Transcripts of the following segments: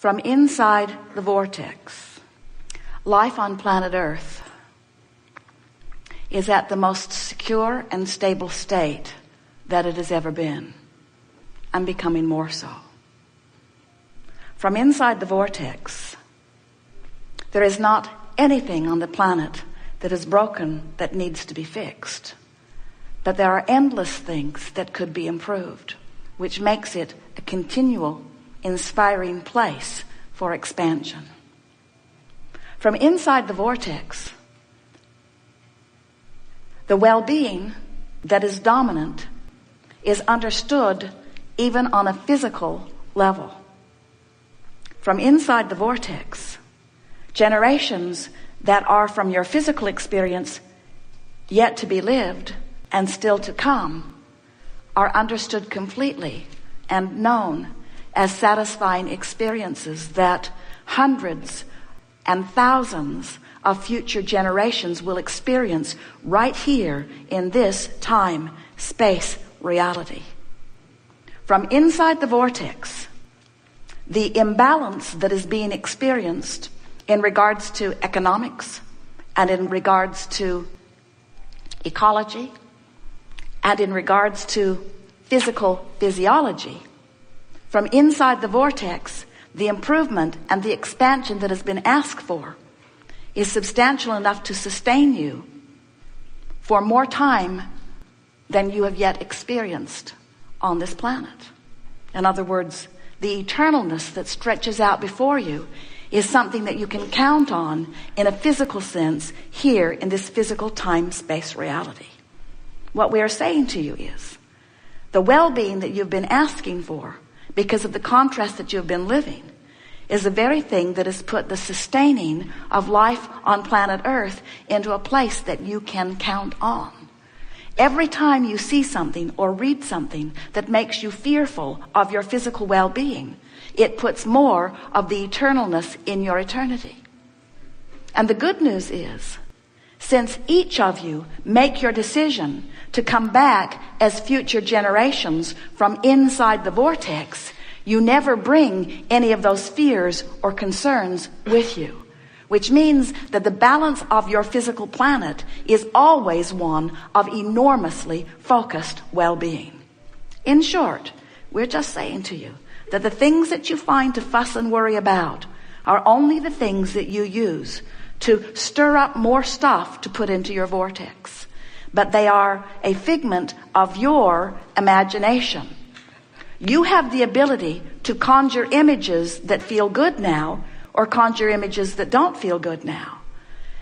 From inside the vortex, life on planet Earth is at the most secure and stable state that it has ever been, and becoming more so. From inside the vortex, there is not anything on the planet that is broken that needs to be fixed, but there are endless things that could be improved, which makes it a continual, inspiring place for expansion. From inside the vortex, the well-being that is dominant is understood even on a physical level. From inside the vortex, generations that are from your physical experience yet to be lived and still to come are understood completely and known as satisfying experiences that hundreds and thousands of future generations will experience right here in this time-space reality. From inside the vortex, the imbalance that is being experienced in regards to economics and in regards to ecology and in regards to physical physiology, from inside the vortex, the improvement and the expansion that has been asked for is substantial enough to sustain you for more time than you have yet experienced on this planet. In other words, the eternalness that stretches out before you is something that you can count on in a physical sense here in this physical time-space reality. What we are saying to you is the well-being that you've been asking for because of the contrast that you've been living is the very thing that has put the sustaining of life on planet Earth into a place that you can count on. Every time you see something or read something that makes you fearful of your physical well-being, it puts more of the eternalness in your eternity. And the good news is, since each of you make your decision to come back as future generations from inside the vortex, you never bring any of those fears or concerns with you, which means that the balance of your physical planet is always one of enormously focused well-being. In short, we're just saying to you that the things that you find to fuss and worry about are only the things that you use to stir up more stuff to put into your vortex. But they are a figment of your imagination. You have the ability to conjure images that feel good now or conjure images that don't feel good now.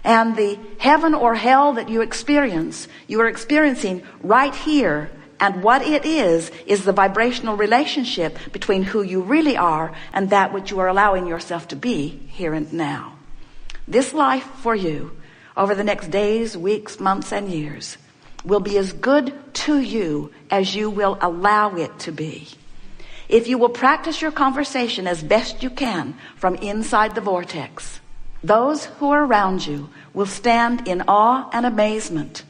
And the heaven or hell that you are experiencing right here. And what it is the vibrational relationship between who you really are and that which you are allowing yourself to be here and now. This life for you over the next days, weeks, months, and years will be as good to you as you will allow it to be. If you will practice your conversation as best you can from inside the vortex, those who are around you will stand in awe and amazement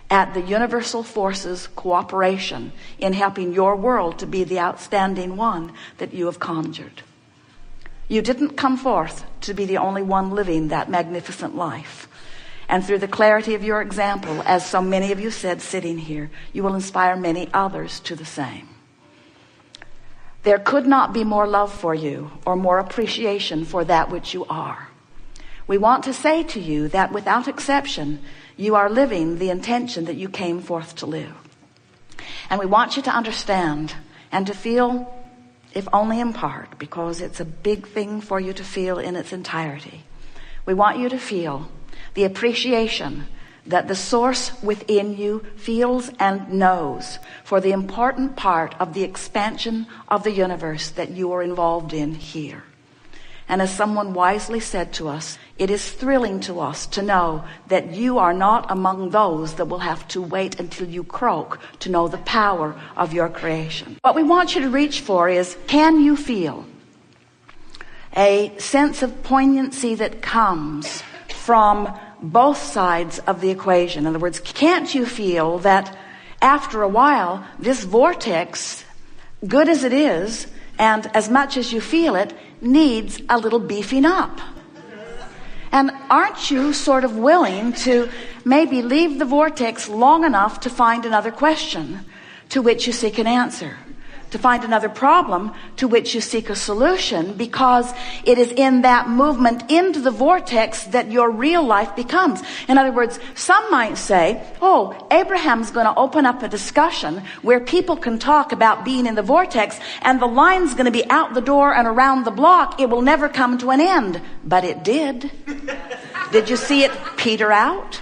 at the universal forces' cooperation in helping your world to be the outstanding one that you have conjured. You didn't come forth to be the only one living that magnificent life. And through the clarity of your example, as so many of you said sitting here, you will inspire many others to the same. There could not be more love for you or more appreciation for that which you are. We want to say to you that without exception, you are living the intention that you came forth to live. And we want you to understand and to feel, if only in part, because it's a big thing for you to feel in its entirety. We want you to feel the appreciation that the source within you feels and knows for the important part of the expansion of the universe that you are involved in here. And as someone wisely said to us, it is thrilling to us to know that you are not among those that will have to wait until you croak to know the power of your creation. What we want you to reach for is, can you feel a sense of poignancy that comes from both sides of the equation? In other words, can't you feel that after a while, this vortex, good as it is, and as much as you feel it, needs a little beefing up. And aren't you sort of willing to maybe leave the vortex long enough to find another question to which you seek an answer? To find another problem to which you seek a solution, because it is in that movement into the vortex that your real life becomes. In other words, some might say, oh, Abraham's going to open up a discussion where people can talk about being in the vortex, and the line's going to be out the door and around the block. It will never come to an end. But it did. Did you see it peter out?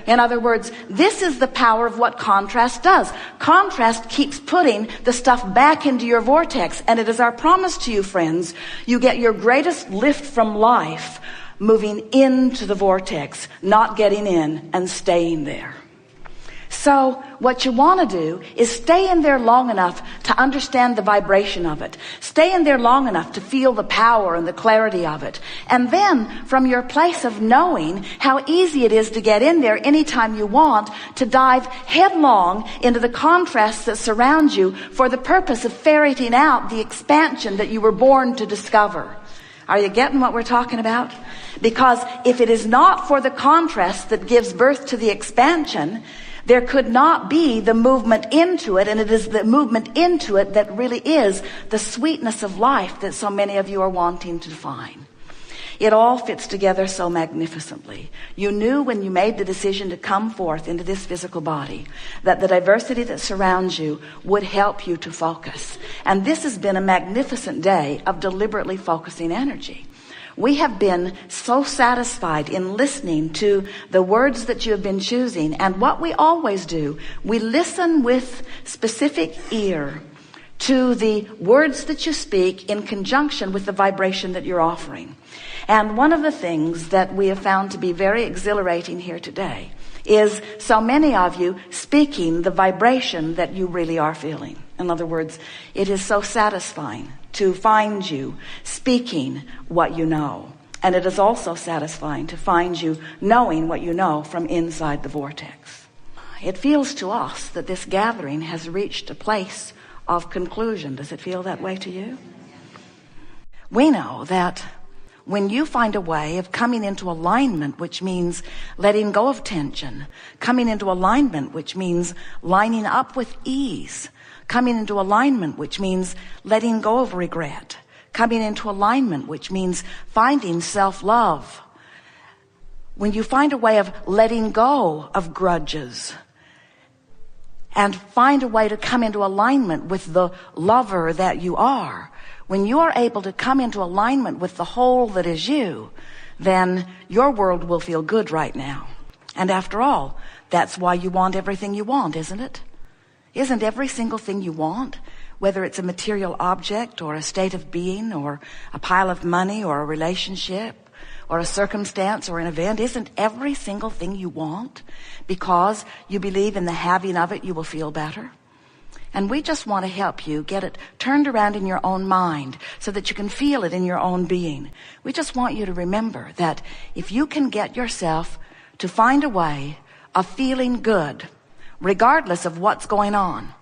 In other words, this is the power of what contrast does. Contrast keeps putting the stuff back into your vortex. And it is our promise to you, friends, you get your greatest lift from life moving into the vortex, not getting in and staying there. So what you want to do is stay in there long enough to understand the vibration of it. Stay in there long enough to feel the power and the clarity of it. And then from your place of knowing how easy it is to get in there anytime you want, to dive headlong into the contrasts that surround you for the purpose of ferreting out the expansion that you were born to discover. Are you getting what we're talking about? Because if it is not for the contrast that gives birth to the expansion, there could not be the movement into it, and it is the movement into it that really is the sweetness of life that so many of you are wanting to find. It all fits together so magnificently. You knew when you made the decision to come forth into this physical body that the diversity that surrounds you would help you to focus. And this has been a magnificent day of deliberately focusing energy. We have been so satisfied in listening to the words that you have been choosing. And what we always do, we listen with specific ear to the words that you speak in conjunction with the vibration that you're offering. And one of the things that we have found to be very exhilarating here today is so many of you speaking the vibration that you really are feeling. In other words, it is so satisfying to find you speaking what you know. And it is also satisfying to find you knowing what you know from inside the vortex. It feels to us that this gathering has reached a place of conclusion. Does it feel that way to you? We know that when you find a way of coming into alignment, which means letting go of tension, coming into alignment, which means lining up with ease, coming into alignment, which means letting go of regret, coming into alignment, which means finding self-love. When you find a way of letting go of grudges and find a way to come into alignment with the lover that you are, when you are able to come into alignment with the whole that is you, then your world will feel good right now. And after all, that's why you want everything you want, isn't it? Isn't every single thing you want, whether it's a material object or a state of being or a pile of money or a relationship or a circumstance or an event, isn't every single thing you want because you believe in the having of it you will feel better? And we just want to help you get it turned around in your own mind so that you can feel it in your own being. We just want you to remember that if you can get yourself to find a way of feeling good, regardless of what's going on.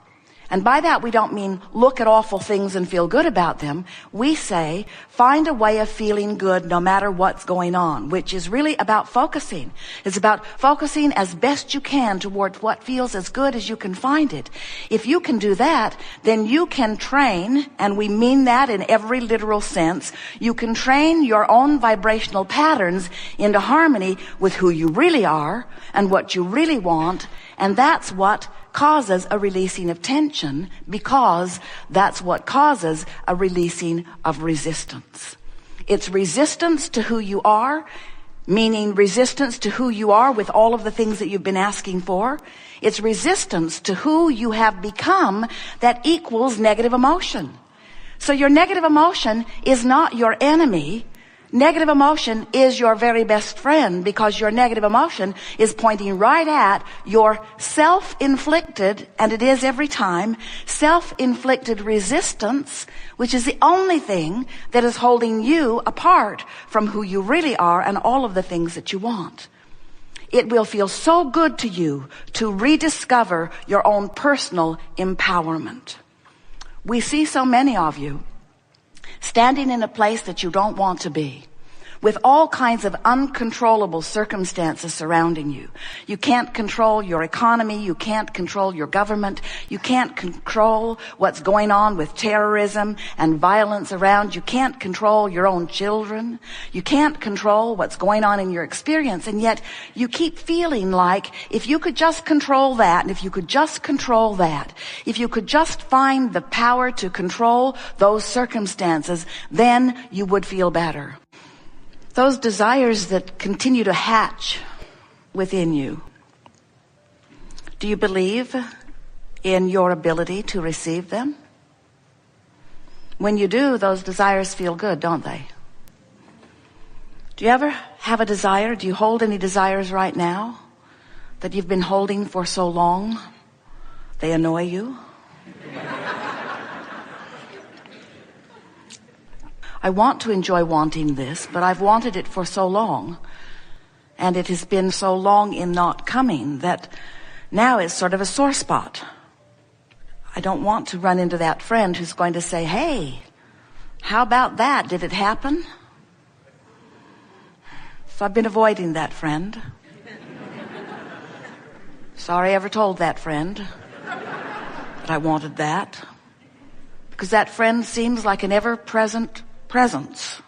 And by that, we don't mean look at awful things and feel good about them. We say find a way of feeling good no matter what's going on, which is really about focusing. It's about focusing as best you can toward what feels as good as you can find it. If you can do that, then you can train, and we mean that in every literal sense, you can train your own vibrational patterns into harmony with who you really are and what you really want. And that's what causes a releasing of tension, because that's what causes a releasing of resistance. It's resistance to who you are, meaning resistance to who you are with all of the things that you've been asking for. It's resistance to who you have become that equals negative emotion. So your negative emotion is not your enemy. Negative emotion is your very best friend, because your negative emotion is pointing right at your self-inflicted, and it is every time, self-inflicted resistance, which is the only thing that is holding you apart from who you really are and all of the things that you want. It will feel so good to you to rediscover your own personal empowerment. We see so many of you standing in a place that you don't want to be, with all kinds of uncontrollable circumstances surrounding you. You can't control your economy. You can't control your government. You can't control what's going on with terrorism and violence around. You can't control your own children. You can't control what's going on in your experience. And yet you keep feeling like if you could just control that, and if you could just control that, if you could just find the power to control those circumstances, then you would feel better. Those desires that continue to hatch within you, do you believe in your ability to receive them? When you do, those desires feel good, don't they? Do you ever have a desire? Do you hold any desires right now that you've been holding for so long they annoy you? I want to enjoy wanting this, but I've wanted it for so long, and it has been so long in not coming that now it's sort of a sore spot. I don't want to run into that friend who's going to say, hey, how about that? Did it happen? So I've been avoiding that friend. Sorry I ever told that friend that I wanted that, because that friend seems like an ever-present presence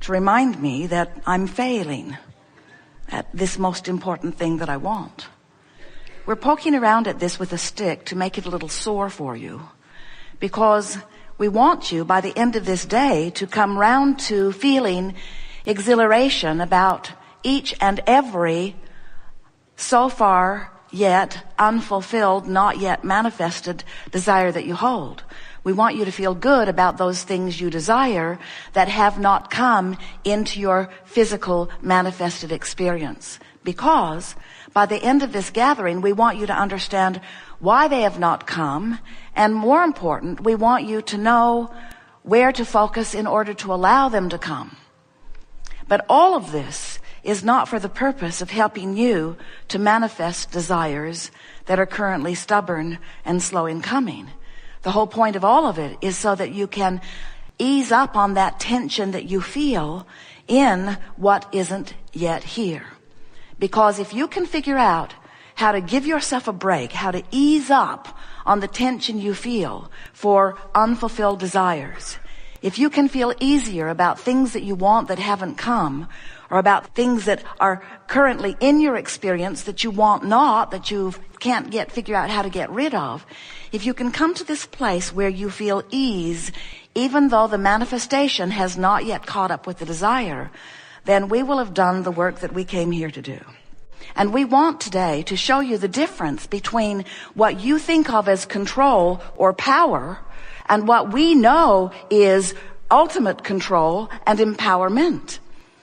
to remind me that I'm failing at this most important thing that I want. We're poking around at this with a stick to make it a little sore for you, because we want you by the end of this day to come round to feeling exhilaration about each and every so far yet unfulfilled, not yet manifested desire that you hold. We want you to feel good about those things you desire that have not come into your physical manifested experience. Because by the end of this gathering, we want you to understand why they have not come. And more important, we want you to know where to focus in order to allow them to come. But all of this is not for the purpose of helping you to manifest desires that are currently stubborn and slow in coming. The whole point of all of it is so that you can ease up on that tension that you feel in what isn't yet here. Because if you can figure out how to give yourself a break, how to ease up on the tension you feel for unfulfilled desires, if you can feel easier about things that you want that haven't come, or about things that are currently in your experience that you want not, that you can't figure out how to get rid of, if you can come to this place where you feel ease, even though the manifestation has not yet caught up with the desire, then we will have done the work that we came here to do. And we want today to show you the difference between what you think of as control or power and what we know is ultimate control and empowerment.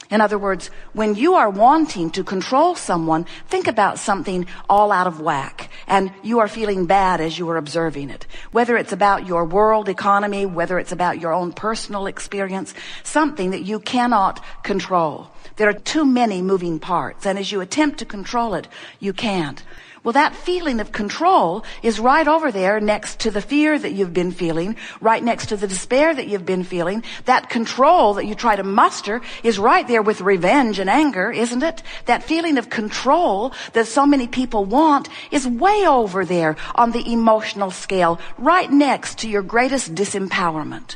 In other words, when you are wanting to control someone, think about something all out of whack, and you are feeling bad as you are observing it. Whether it's about your world economy, whether it's about your own personal experience, something that you cannot control. There are too many moving parts, and as you attempt to control it, you can't. Well, that feeling of control is right over there next to the fear that you've been feeling, right next to the despair that you've been feeling. That control that you try to muster is right there with revenge and anger, isn't it? That feeling of control that so many people want is way over there on the emotional scale, right next to your greatest disempowerment,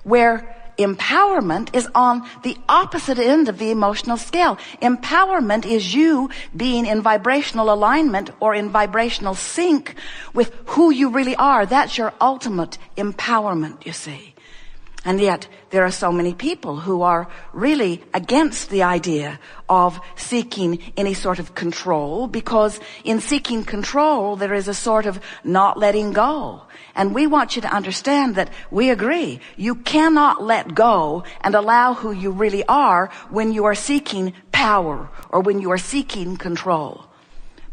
where empowerment is on the opposite end of the emotional scale. Empowerment is you being in vibrational alignment or in vibrational sync with who you really are. That's your ultimate empowerment, you see. And yet there are so many people who are really against the idea of seeking any sort of control, because in seeking control there is a sort of not letting go. And we want you to understand that we agree. You cannot let go and allow who you really are when you are seeking power or when you are seeking control.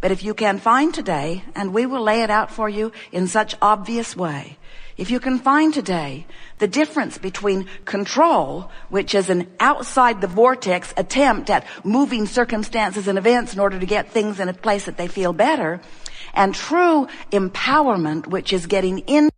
But if you can find today, and we will lay it out for you in such obvious way, if you can find today the difference between control, which is an outside the vortex attempt at moving circumstances and events in order to get things in a place that they feel better, and true empowerment, which is getting in